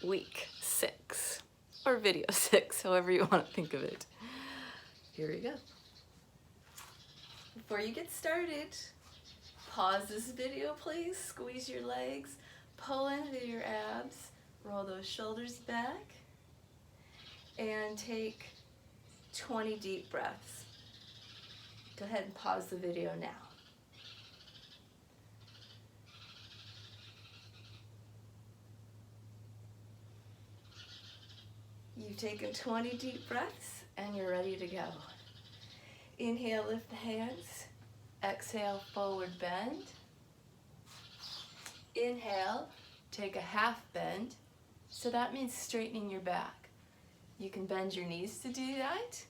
week 6, or video 6, however you want to think of it. Here we go. Before you get started, pause this video please, squeeze your legs, pull into your abs, roll those shoulders back, and take 20 deep breaths. Go ahead and pause the video now. You've taken 20 deep breaths and you're ready to go. Inhale, lift the hands. Exhale, forward bend. Inhale, take a half bend. So that means straightening your back. You can bend your knees to do that.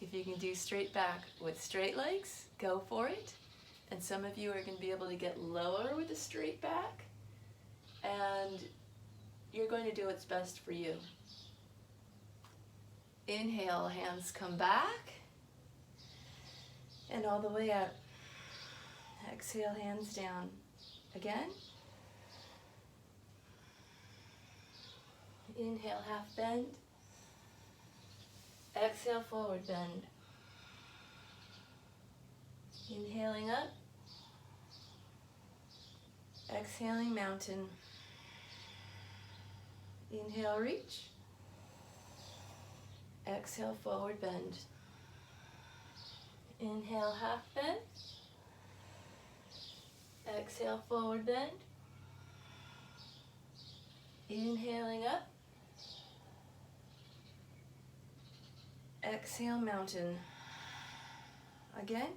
If you can do straight back with straight legs, go for it. And some of you are going to be able to get lower with a straight back. And you're going to do what's best for you. Inhale, hands come back. And all the way up. Exhale, hands down. Again. Inhale, half bend. Exhale, forward bend. Inhaling up. Exhaling, mountain. Inhale, reach. Exhale, forward bend. Inhale, half bend. Exhale, forward bend. Inhaling up. Exhale, mountain. Again.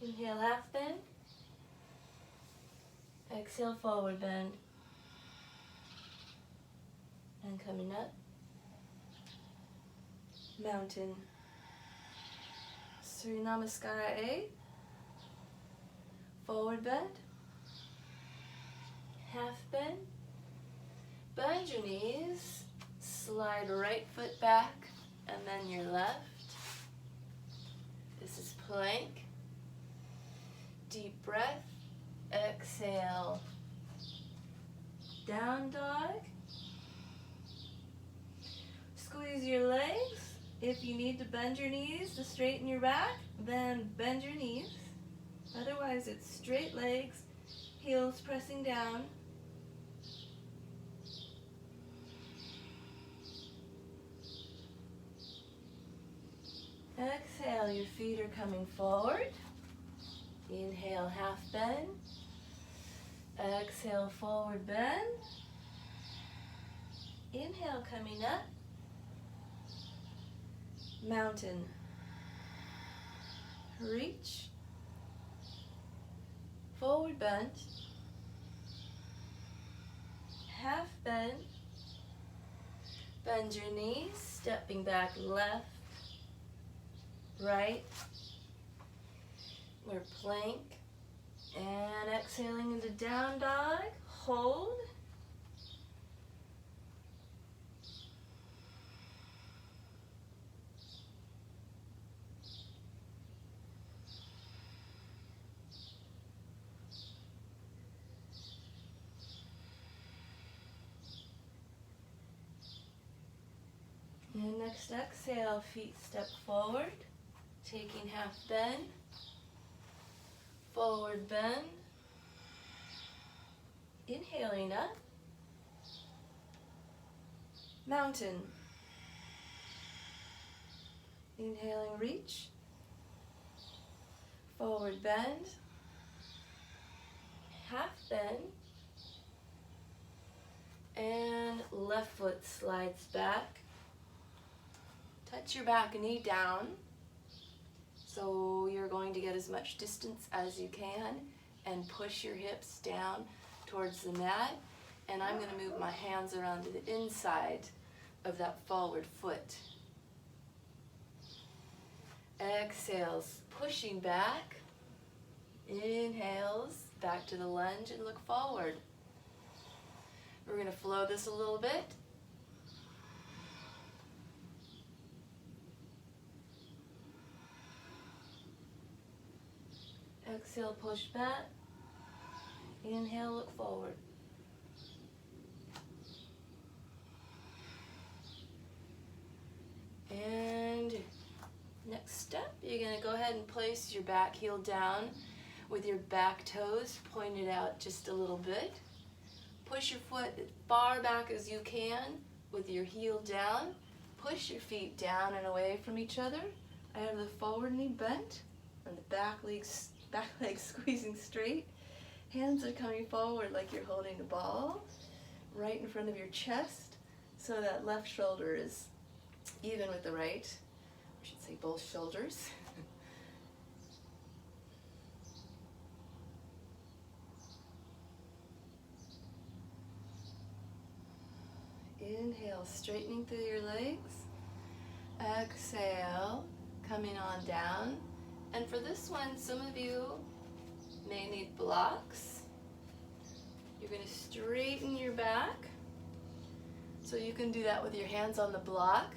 Inhale, half bend. Exhale, forward bend. And coming up. Mountain. Surya Namaskara A. Forward bend. Half bend. Bend your knees. Slide right foot back and then your left. This is plank. Deep breath. Exhale. Down dog. Squeeze your legs. If you need to bend your knees to straighten your back, then bend your knees. Otherwise, it's straight legs, heels pressing down. Exhale, your feet are coming forward. Inhale, half bend. Exhale, forward bend. Inhale, coming up. Mountain. Reach. Forward bend. Half bend. Bend your knees, stepping back left, right. We're plank. And exhaling into down dog. Hold. And next exhale, feet step forward, taking half bend, forward bend, inhaling up, mountain, inhaling reach, forward bend, half bend, and left foot slides back. Touch your back knee down, so you're going to get as much distance as you can, and push your hips down towards the mat. And I'm going to move my hands around to the inside of that forward foot. Exhales, pushing back. Inhales, back to the lunge and look forward. We're going to flow this a little bit. Exhale, push back. Inhale, look forward. And next step, you're going to go ahead and place your back heel down with your back toes pointed out just a little bit. Push your foot as far back as you can with your heel down. Push your feet down and away from each other. I have the forward knee bent and the back leg squeezing straight. Hands are coming forward like you're holding a ball right in front of your chest, so that left shoulder is even with the right. I should say both shoulders. Inhale, straightening through your legs. Exhale, coming on down. And for this one, some of you may need blocks. You're going to straighten your back. So you can do that with your hands on the block.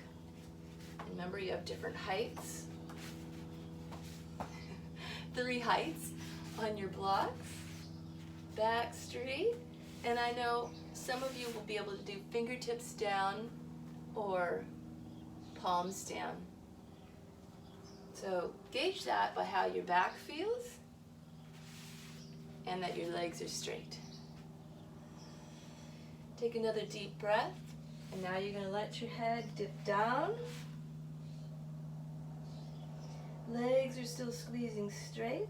Remember, you have different heights. 3 heights on your blocks. Back straight. And I know some of you will be able to do fingertips down or palms down. So gauge that by how your back feels and that your legs are straight. Take another deep breath, and now you're going to let your head dip down. Legs are still squeezing straight.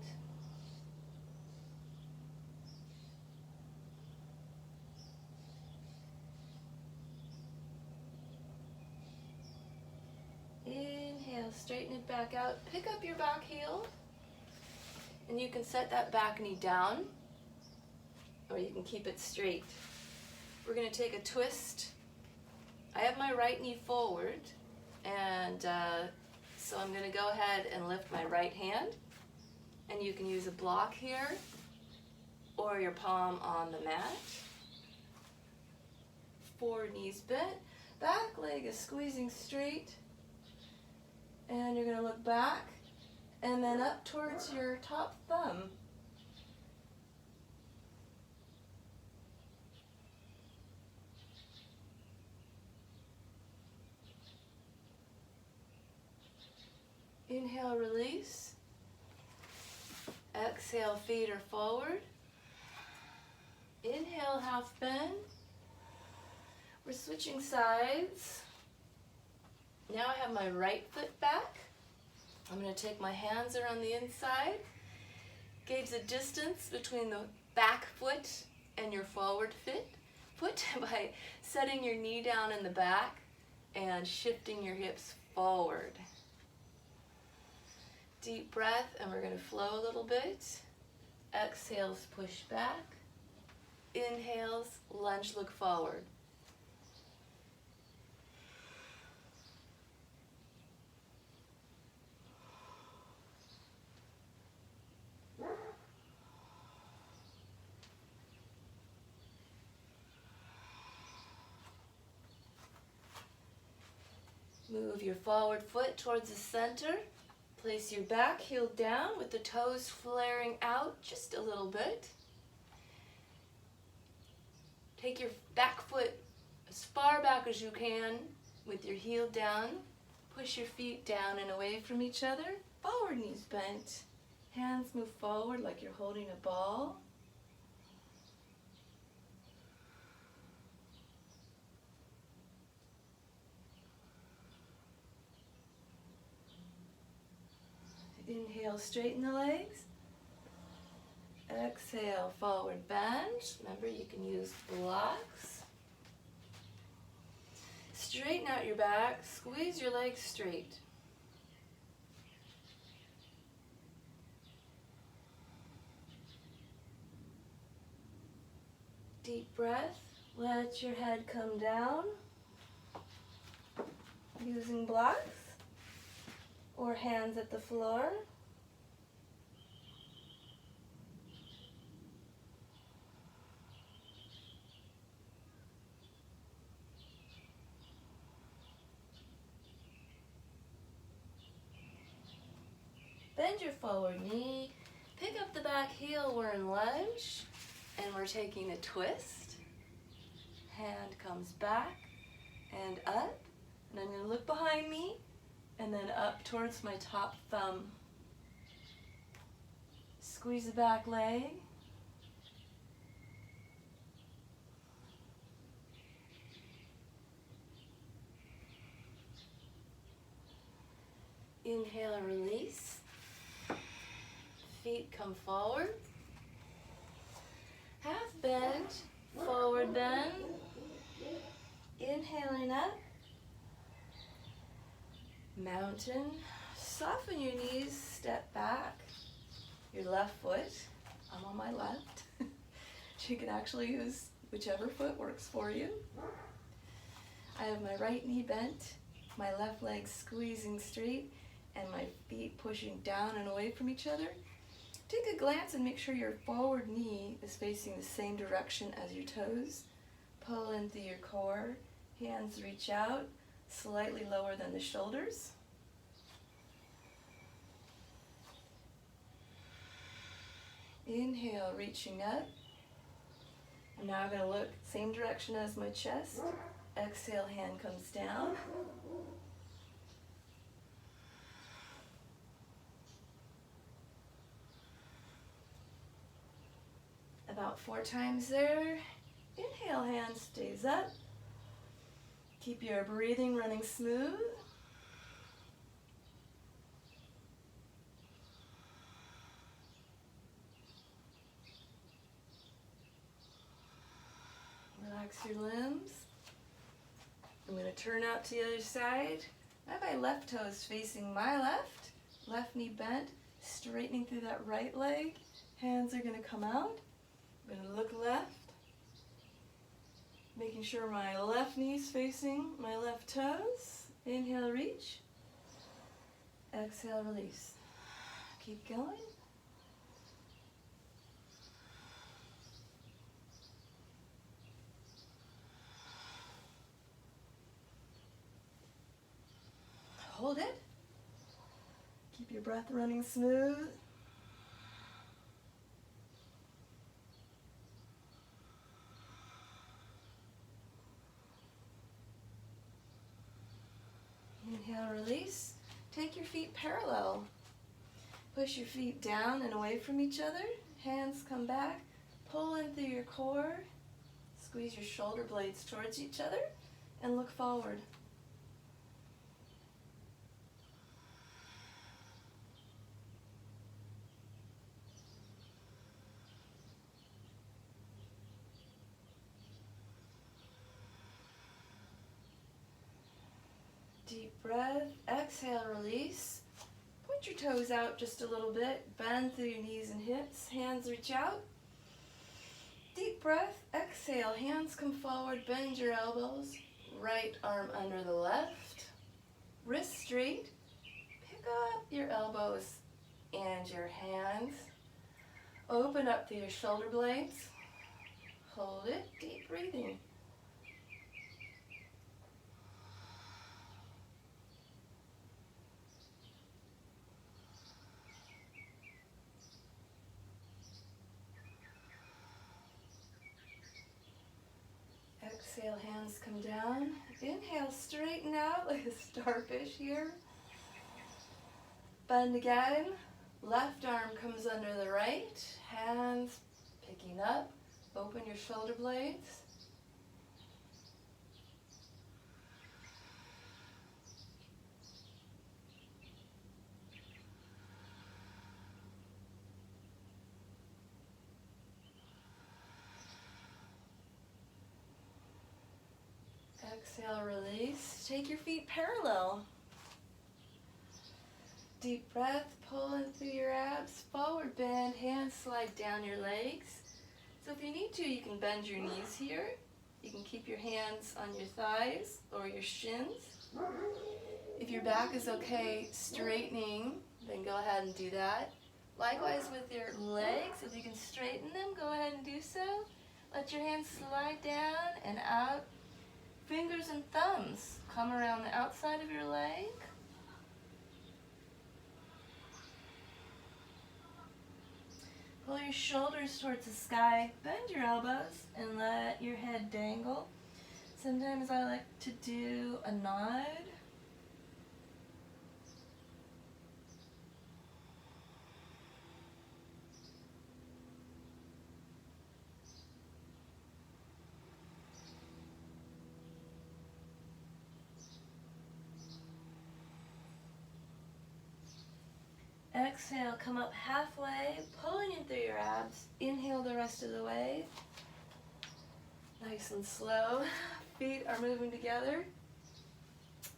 Inhale, straighten it back out. Pick up your back heel, and you can set that back knee down, or you can keep it straight. We're going to take a twist. I have my right knee forward, and so I'm going to go ahead and lift my right hand, and you can use a block here or your palm on the mat. Forward knees bent, back leg is squeezing straight, and you're going to look back and then up towards your top thumb. Inhale, release. Exhale, feet are forward. Inhale, half bend. We're switching sides. Now I have my right foot back. I'm going to take my hands around the inside. Gauge the distance between the back foot and your forward foot by setting your knee down in the back and shifting your hips forward. Deep breath, and we're going to flow a little bit. Exhales, push back. Inhales, lunge, look forward. Move your forward foot towards the center. Place your back heel down with the toes flaring out just a little bit. Take your back foot as far back as you can with your heel down. Push your feet down and away from each other. Forward knees bent. Hands move forward like you're holding a ball. Inhale, straighten the legs. Exhale, forward bend. Remember, you can use blocks. Straighten out your back. Squeeze your legs straight. Deep breath. Let your head come down. Using blocks or hands at the floor. Bend your forward knee. Pick up the back heel, we're in lunge. And we're taking a twist. Hand comes back and up. And I'm going to look behind me and then up towards my top thumb. Squeeze the back leg. Inhale and release. Feet come forward. Half bend, forward bend. Inhaling up. Mountain. Soften your knees, step back. Your left foot. I'm on my left. You can actually use whichever foot works for you. I have my right knee bent, my left leg squeezing straight, and my feet pushing down and away from each other. Take a glance and make sure your forward knee is facing the same direction as your toes. Pull into your core, hands reach out, slightly lower than the shoulders. Inhale, reaching up. And now I'm going to look same direction as my chest. Exhale, hand comes down. About 4 times there. Inhale, hand stays up. Keep your breathing running smooth. Relax your limbs. I'm going to turn out to the other side. I have my left toes facing my left. Left knee bent, straightening through that right leg. Hands are going to come out. I'm going to look left. Making sure my left knee's facing my left toes. Inhale, reach. Exhale, release. Keep going. Hold it. Keep your breath running smooth. Inhale, release. Take your feet parallel. Push your feet down and away from each other. Hands come back. Pull in through your core. Squeeze your shoulder blades towards each other and look forward. Deep breath. Exhale, release. Point your toes out just a little bit. Bend through your knees and hips. Hands reach out. Deep breath. Exhale. Hands come forward. Bend your elbows. Right arm under the left. Wrist straight. Pick up your elbows and your hands. Open up through your shoulder blades. Hold it. Deep breathing. Exhale, hands come down. Inhale, straighten out like a starfish here. Bend again. Left arm comes under the right. Hands picking up. Open your shoulder blades. Exhale, release. Take your feet parallel. Deep breath, pull in through your abs, forward bend, hands slide down your legs. So if you need to, you can bend your knees here. You can keep your hands on your thighs or your shins. If your back is okay straightening, then go ahead and do that. Likewise with your legs, if you can straighten them, go ahead and do so. Let your hands slide down and out. Fingers and thumbs come around the outside of your leg. Pull Pull your shoulders towards the sky, bend your elbows, and let your head dangle. Sometimes I like to do a nod. Exhale, come up halfway, pulling in through your abs. Inhale the rest of the way. Nice and slow. Feet are moving together.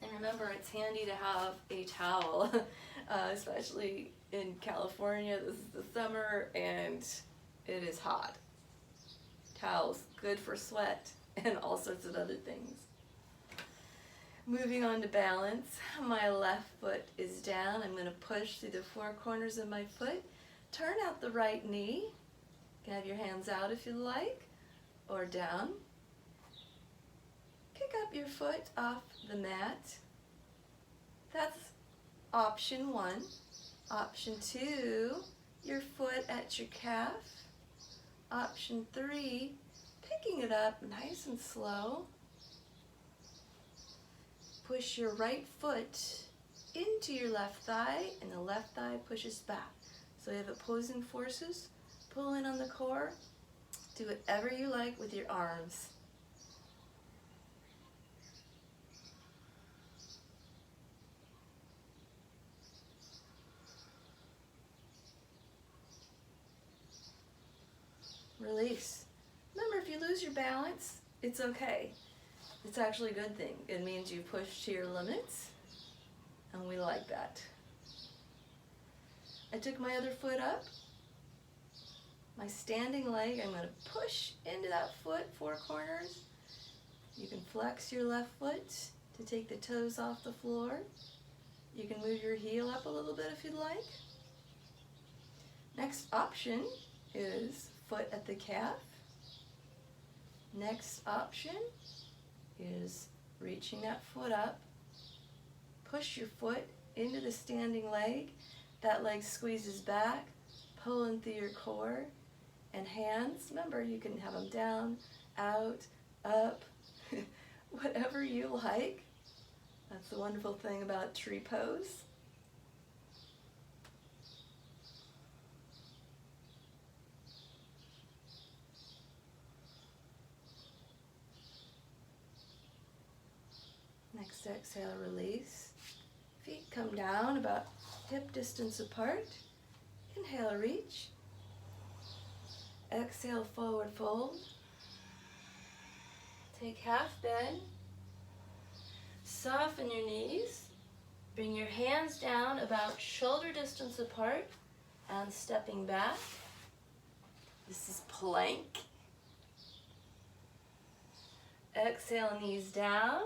And remember, it's handy to have a towel, especially in California. This is the summer and it is hot. Towels, good for sweat and all sorts of other things. Moving on to balance, my left foot is down. I'm going to push through the four corners of my foot. Turn out the right knee. You can have your hands out if you like, or down. Kick up your foot off the mat. That's option one. Option two, your foot at your calf. Option three, picking it up nice and slow. Push your right foot into your left thigh, and the left thigh pushes back. So you have opposing forces. Pull in on the core. Do whatever you like with your arms. Release. Remember, if you lose your balance, it's okay. It's actually a good thing. It means you push to your limits, and we like that. I took my other foot up. My standing leg, I'm going to push into that foot, four corners. You can flex your left foot to take the toes off the floor. You can move your heel up a little bit if you'd like. Next option is foot at the calf. Next option is reaching that foot up. Push your foot into the standing leg. That leg squeezes back, pulling through your core. And hands, remember, you can have them down, out, up, whatever you like. That's the wonderful thing about tree pose. Next exhale, release. Feet come down about hip distance apart. Inhale, reach. Exhale, forward fold. Take half bend. Soften your knees. Bring your hands down about shoulder distance apart and stepping back. This is plank. Exhale, knees down.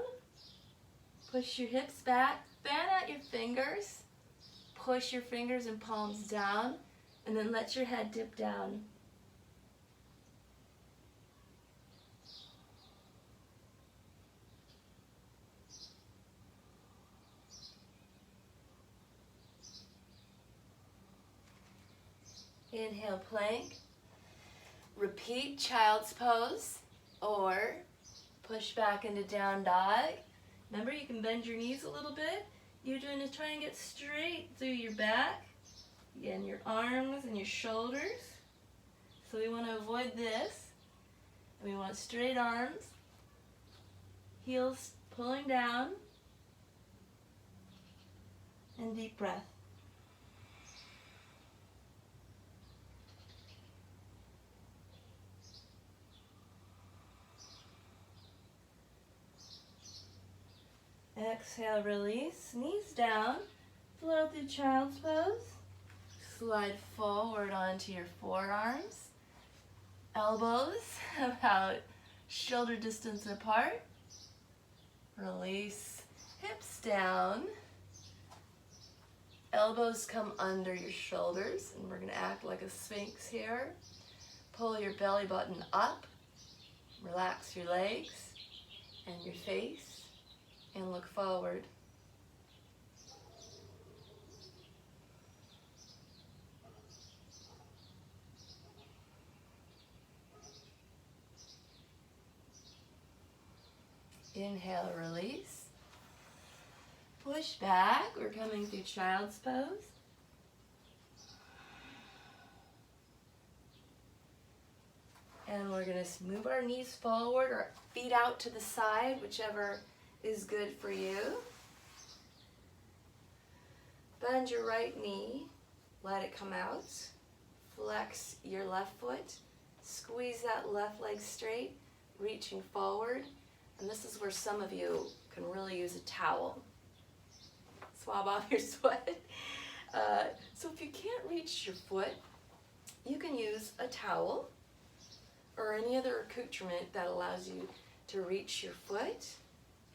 Push your hips back. Fan out your fingers. Push your fingers and palms down, and then let your head dip down. Inhale, plank. Repeat child's pose or push back into down dog. Remember, you can bend your knees a little bit. You're going to try and get straight through your back and your arms and your shoulders. So we want to avoid this. And we want straight arms, heels pulling down, and deep breath. Exhale, release, knees down, flow through child's pose. Slide forward onto your forearms. Elbows about shoulder distance apart. Release, hips down. Elbows come under your shoulders, and we're going to act like a sphinx here. Pull your belly button up. Relax your legs and your face. And look forward. Inhale, release. Push back. We're coming through child's pose. And we're going to move our knees forward or feet out to the side, whichever is good for you. Bend your right knee. Let it come out. Flex your left foot. Squeeze that left leg straight, reaching forward. And this is where some of you can really use a towel. Swab off your sweat. So if you can't reach your foot, you can use a towel or any other accoutrement that allows you to reach your foot.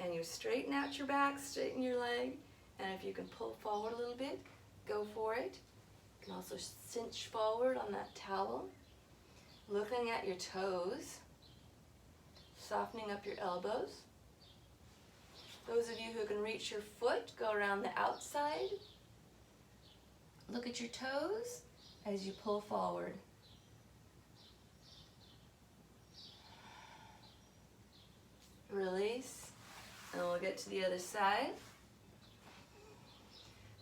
And you straighten out your back, straighten your leg. And if you can pull forward a little bit, go for it. You can also cinch forward on that towel. Looking at your toes. Softening up your elbows. Those of you who can reach your foot, go around the outside. Look at your toes as you pull forward. Release, and we'll get to the other side.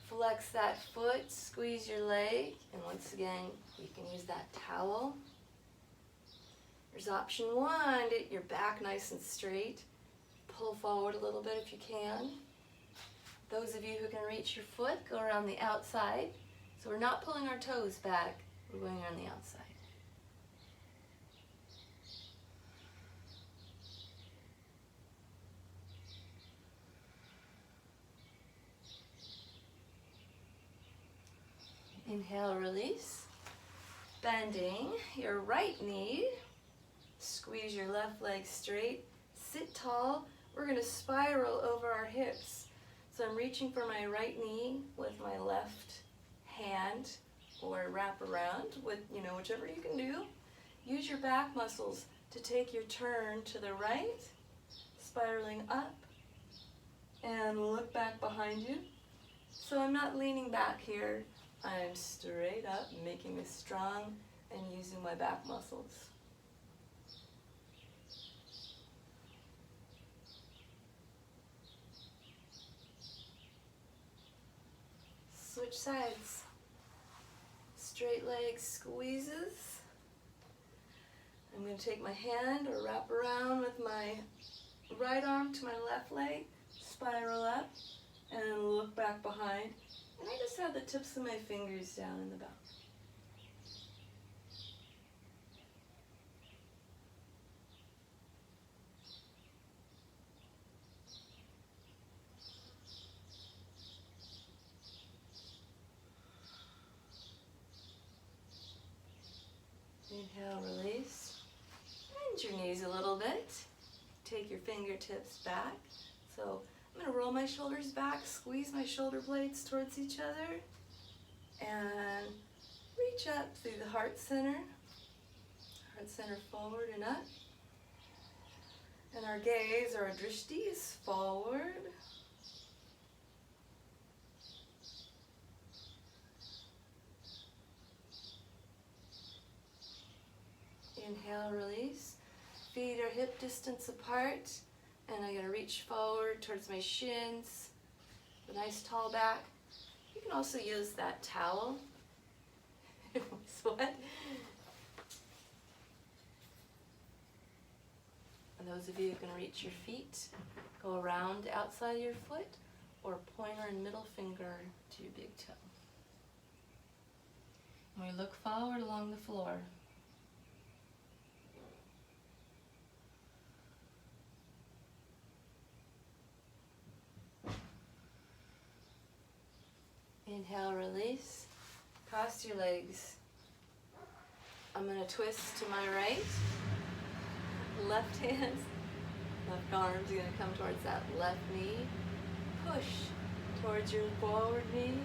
Flex that foot, squeeze your leg, and once again, you can use that towel. There's option one, get your back nice and straight. Pull forward a little bit if you can. Those of you who can reach your foot, go around the outside. So we're not pulling our toes back, we're going around the outside. Inhale, release. Bending your right knee. Squeeze your left leg straight. Sit tall. We're going to spiral over our hips. So I'm reaching for my right knee with my left hand, or wrap around with, whichever you can do. Use your back muscles to take your turn to the right, spiraling up, and look back behind you. So I'm not leaning back here. I'm straight up, making me strong and using my back muscles. Switch sides. Straight leg squeezes. I'm going to take my hand or wrap around with my right arm to my left leg, spiral up, and look back behind. And I just have the tips of my fingers down in the back. Inhale, release. Bend your knees a little bit. Take your fingertips back. So I'm going to roll my shoulders back, squeeze my shoulder blades towards each other, and reach up through the heart center forward and up. And our gaze, or our drishti, is forward. Inhale, release. Feet are hip distance apart. And I'm going to reach forward towards my shins, a nice tall back. You can also use that towel. Sweat. And those of you who can reach your feet, go around the outside of your foot, or pointer and middle finger to your big toe. And we look forward along the floor. Inhale, release. Cross your legs. I'm going to twist to my right. Left hand, left arm's going to come towards that left knee. Push towards your forward knee,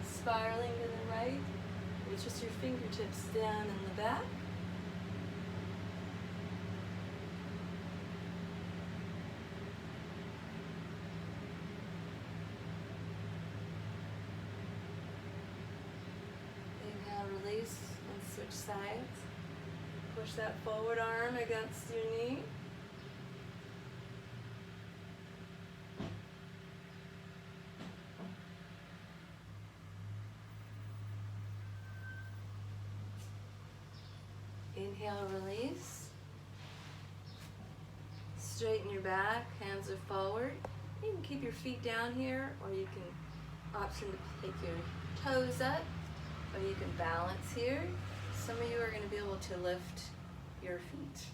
spiraling to the right. With just your fingertips down in the back. Release and switch sides. Push that forward arm against your knee. Inhale, release. Straighten your back, hands are forward. You can keep your feet down here, or you can option to take your toes up, or you can balance here. Some of you are going to be able to lift your feet.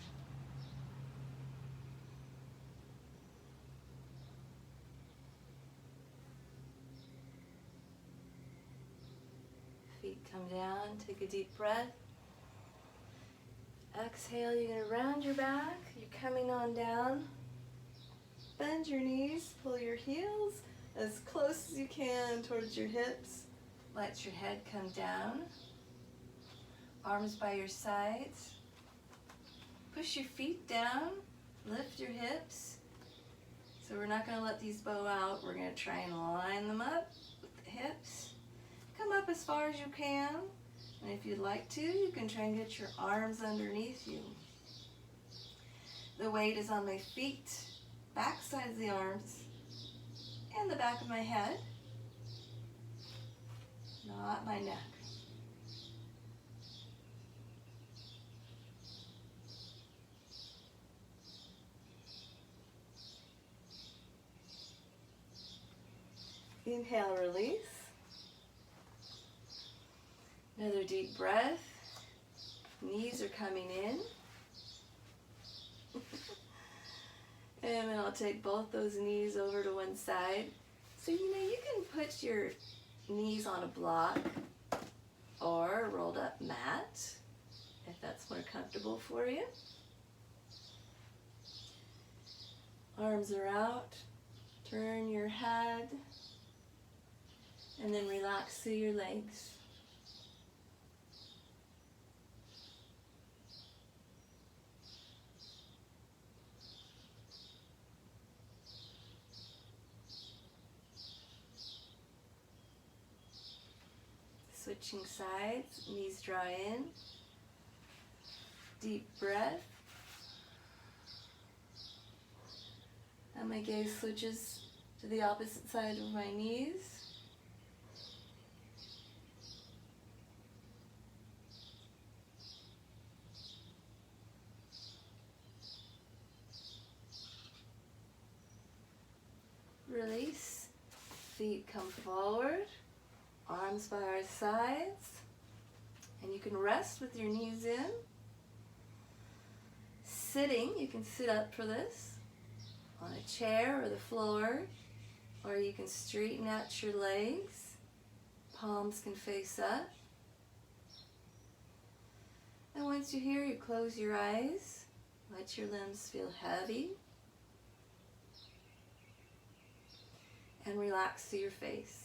Feet come down, take a deep breath. Exhale, you're going to round your back. You're coming on down. Bend your knees, pull your heels as close as you can towards your hips. Let your head come down. Arms by your sides. Push your feet down, lift your hips. So we're not going to let these bow out. We're going to try and line them up with the hips. Come up as far as you can. And if you'd like to, you can try and get your arms underneath you. The weight is on my feet, back side of the arms, and the back of my head, not my neck. Inhale, release. Another deep breath. Knees are coming in. And then I'll take both those knees over to one side. So you can put your knees on a block or a rolled up mat if that's more comfortable for you. Arms are out. Turn your head. And then relax through your legs. Switching sides, knees draw in. Deep breath. And my gaze switches to the opposite side of my knees. Release. Feet come forward. Arms by our sides. And you can rest with your knees in. Sitting, you can sit up for this on a chair or the floor, or you can straighten out your legs. Palms can face up. And once you're here, you close your eyes. Let your limbs feel heavy. And relax through your face.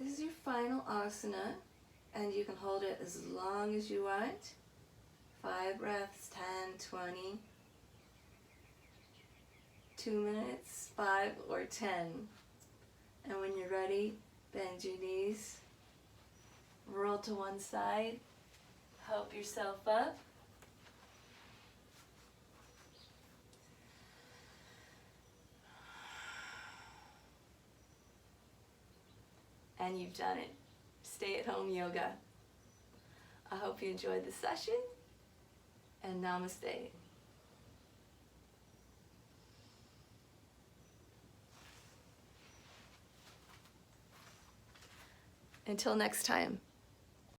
This is your final asana, and you can hold it as long as you want. 5 breaths, 10, 20, 2 minutes, 5 or 10. And when you're ready, bend your knees, roll to one side, help yourself up. And you've done it. Stay-at-home yoga. I hope you enjoyed the session, and namaste. Until next time.